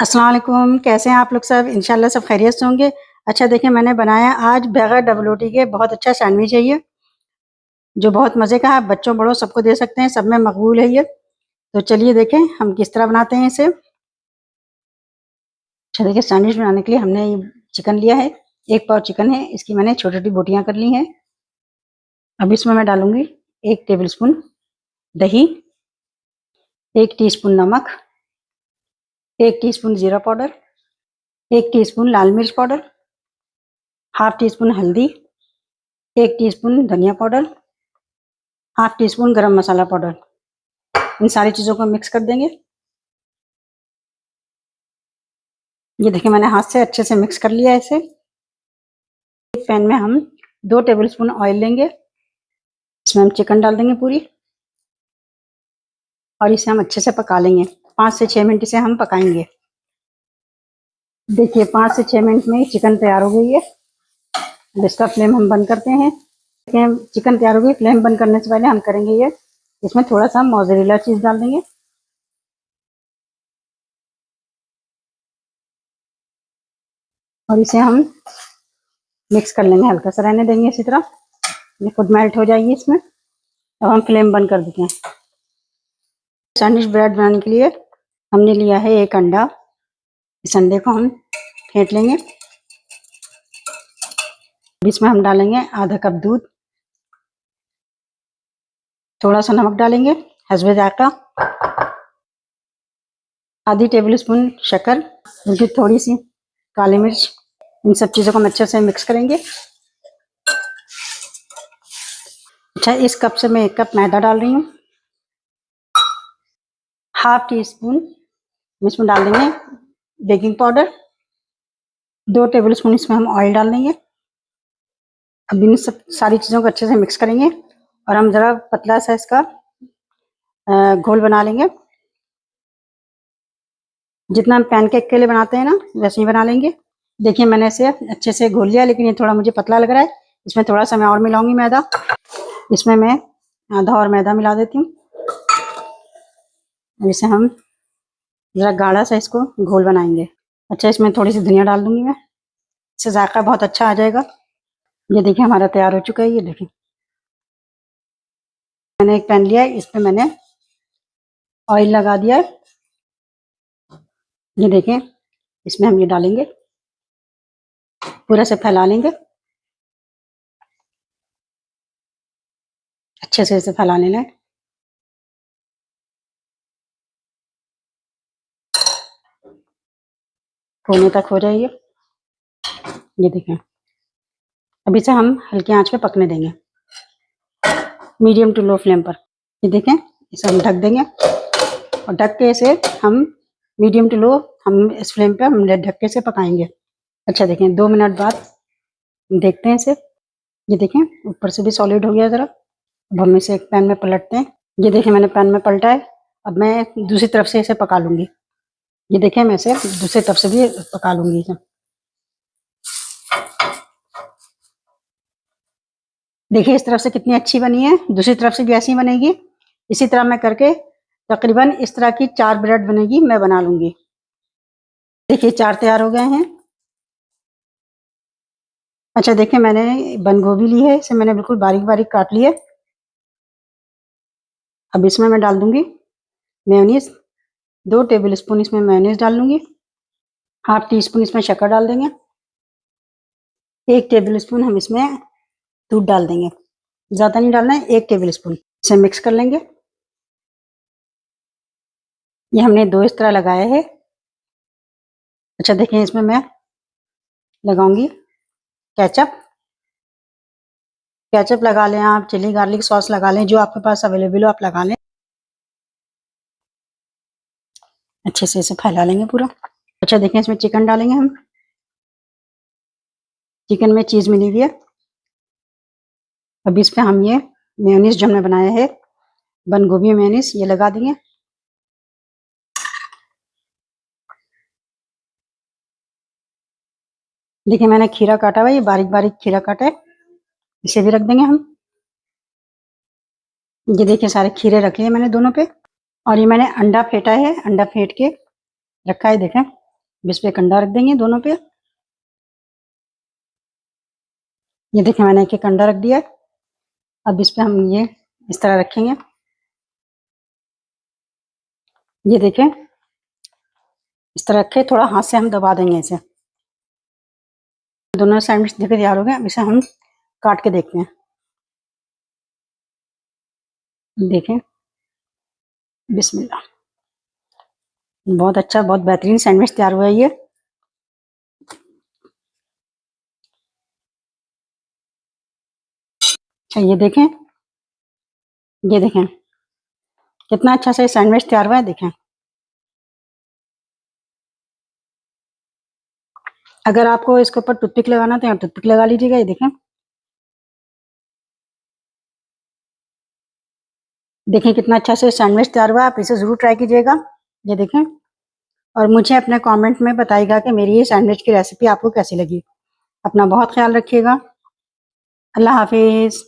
अस्सलाम वालेकुम, कैसे हैं आप लोग सब? इंशाल्लाह सब खैरियत से होंगे। अच्छा देखिए, मैंने बनाया आज बगैर डबल रोटी के बहुत अच्छा सैंडविच है ये, जो बहुत मज़े का है। बच्चों बड़ों सबको दे सकते हैं, सब में मकबूल है ये। तो चलिए देखें हम किस तरह बनाते हैं इसे। अच्छा देखिए, सैंडविच बनाने के लिए हमने ये चिकन लिया है, 1 पाव चिकन है। इसकी मैंने छोटी-छोटी बोटियाँ कर ली हैं। अब इसमें मैं डालूँगी 1 टेबल स्पून दही, 1 टीस्पून नमक, 1 टीस्पून जीरा पाउडर, 1 टीस्पून लाल मिर्च पाउडर, हाफ टीस्पून हल्दी, 1 टीस्पून धनिया पाउडर, हाफ टीस्पून गरम मसाला पाउडर। इन सारी चीज़ों को मिक्स कर देंगे। ये देखिए, मैंने हाथ से अच्छे से मिक्स कर लिया है इसे। एक पैन में हम 2 टेबलस्पून ऑयल लेंगे, इसमें हम चिकन डाल देंगे पूरी, और इसे हम अच्छे से पका लेंगे। 5 से 6 मिनट इसे हम पकाएंगे। देखिए 5 से 6 मिनट में चिकन तैयार हो गई है। अब इसका फ्लेम हम बंद करते हैं। देखिए चिकन तैयार हो गई। फ्लेम बंद करने से पहले हम करेंगे ये, इसमें थोड़ा सा मोज़रेला चीज़ डाल देंगे, और इसे हम मिक्स कर लेंगे। हल्का सा रहने देंगे इसी तरह, ये खुद मेल्ट हो जाएगी इसमें। अब हम फ्लेम बंद कर देते हैं। सैंडविच ब्रेड बनाने के लिए हमने लिया है 1 अंडा। इस अंडे को हम फेंट लेंगे। इसमें हम डालेंगे आधा कप दूध, थोड़ा सा नमक डालेंगे हस्बे जायका, आधी टेबल स्पून शक्कर, उनकी थोड़ी सी काली मिर्च। इन सब चीज़ों को हम अच्छे से मिक्स करेंगे। अच्छा, इस कप से मैं 1 कप मैदा डाल रही हूँ। हाफ टी स्पून इसमें डाल देंगे बेकिंग पाउडर, 2 टेबल स्पून इसमें हम ऑयल डाल देंगे। अब इन सब सारी चीज़ों को अच्छे से मिक्स करेंगे, और हम ज़रा पतला सा इसका घोल बना लेंगे। जितना हम पैनकेक के लिए बनाते हैं ना, वैसे ही बना लेंगे। देखिए मैंने इसे अच्छे से घोल लिया, लेकिन ये थोड़ा मुझे पतला लग रहा है। इसमें थोड़ा सा मैं और मिलाऊंगी मैदा। इसमें मैं आधा और मैदा मिला देती हूँ। इसे हम ज़रा गाढ़ा सा इसको घोल बनाएंगे। अच्छा, इसमें थोड़ी सी धनिया डाल दूंगी मैं, इससे जायका बहुत अच्छा आ जाएगा। ये देखिए हमारा तैयार हो चुका है। ये देखिए मैंने एक पैन लिया है, इस पर मैंने ऑयल लगा दिया है। ये देखें, इसमें हम ये डालेंगे, पूरा से फैला लेंगे। अच्छे से इसे फैला लेना है। कोने तक हो जाए ये देखें। अब इसे हम हल्की आंच पे पकने देंगे, मीडियम टू लो फ्लेम पर। ये देखें, इसे हम ढक देंगे, और ढक के इसे हम मीडियम टू लो हम इस फ्लेम पे हम ढक के इसे पकाएंगे। अच्छा देखें, 2 मिनट बाद देखते हैं इसे। ये देखें ऊपर से भी सॉलिड हो गया ज़रा। अब हम इसे एक पैन में पलटते हैं। ये देखें मैंने पैन में पलटा है। अब मैं दूसरी तरफ से इसे पका लूँगी। ये देखें, मैं इसे दूसरी तरफ से भी पका लूँगी इसे। देखिए इस तरफ से कितनी अच्छी बनी है, दूसरी तरफ से भी ऐसी बनेगी। इसी तरह मैं करके तकरीबन इस तरह की 4 ब्रेड बनेगी, मैं बना लूँगी। देखिए 4 तैयार हो गए हैं। अच्छा देखिए, मैंने बंद गोभी ली है, इसे मैंने बिल्कुल बारीक-बारीक काट ली है। अब इसमें मैं डाल दूँगी मेयोनीज़, 2 टेबल स्पून इसमें मेयोनीज़ डाल लूँगी। हाफ टी स्पून इसमें शक्कर डाल देंगे। 1 टेबल स्पून हम इसमें दूध डाल देंगे, ज़्यादा नहीं डालना है, 1 टेबल स्पून। इसे मिक्स कर लेंगे। ये हमने 2 इस तरह लगाया है। अच्छा देखिए, इसमें मैं लगाऊंगी केचप। केचप लगा लें आप, चिली गार्लिक सॉस लगा लें, जो आपके पास अवेलेबल हो आप लगा लें। अच्छे से इसे फैला लेंगे पूरा। अच्छा देखिए, इसमें चिकन डालेंगे हम। चिकन में चीज़ मिली हुई है। अब इस पे हम ये मेयोनीज जो हमने बनाया है, बंद गोभी मेयोनीज, ये लगा देंगे। देखिए मैंने खीरा काटा हुआ है, ये बारीक बारीक खीरा काटा है, इसे भी रख देंगे हम। ये देखिए सारे खीरे रखे हैं मैंने दोनों पे, और ये मैंने अंडा फेंटा है, अंडा फेंट के रखा है। देखें अब इस पे एक अंडा रख देंगे दोनों पे। ये देखिए मैंने एक एक अंडा रख दिया। अब इस पे हम ये इस तरह रखेंगे। ये देखें इस तरह रखे, थोड़ा हाथ से हम दबा देंगे इसे। दोनों सैंडविच देखिए तैयार हो गए। अब इसे हम काट के देखते हैं। देखें, बिस्मिल्लाह, बहुत अच्छा, बहुत बेहतरीन सैंडविच तैयार हुआ है ये। अच्छा ये देखें, ये देखें कितना अच्छा से सैंडविच तैयार हुआ है। देखें, अगर आपको इसके ऊपर टूथपिक लगाना तो यहाँ टूथपिक लगा लीजिएगा। ये देखें, देखें कितना अच्छा से सैंडविच तैयार हुआ है। आप इसे ज़रूर ट्राई कीजिएगा। ये देखें, और मुझे अपने कमेंट में बताइएगा कि मेरी ये सैंडविच की रेसिपी आपको कैसी लगी। अपना बहुत ख्याल रखिएगा। अल्लाह हाफिज़।